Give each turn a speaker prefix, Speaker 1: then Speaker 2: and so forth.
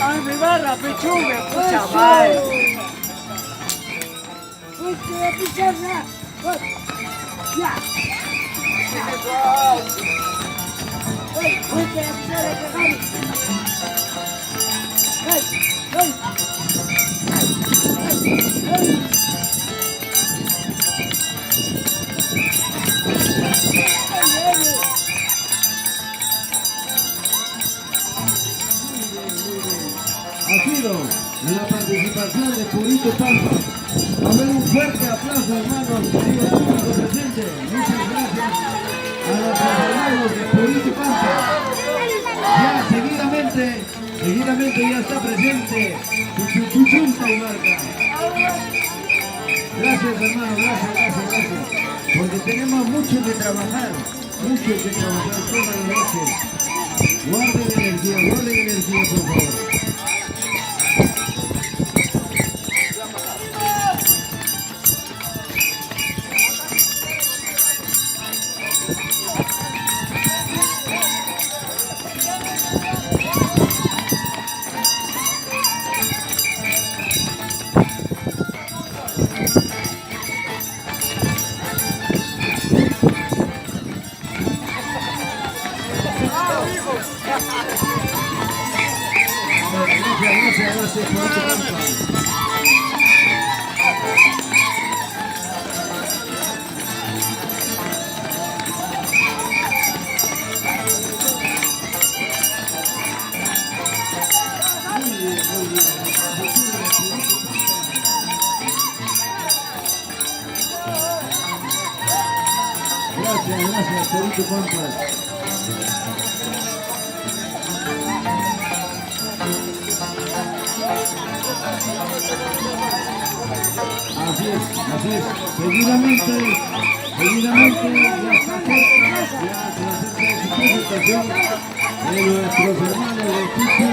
Speaker 1: Ay, mi barra, pechuga, pucha madre. Ya.
Speaker 2: Ha sido la participación de Purito Pampa. A ver, un fuerte aplauso, hermanos, queridos público presente. Muchas gracias a los hermanos de Purito Pampa. Ya seguidamente ya está presente Chuchunta y Marca. Gracias, hermano, gracias. Porque tenemos mucho que trabajar toda la noche. Guarden energía, por favor. Gracias, Purito Pampa. Gracias, Purito Pampa. Así es. Seguidamente ya está cerca, ya se acerca su presentación de nuestros hermanos de Cucho.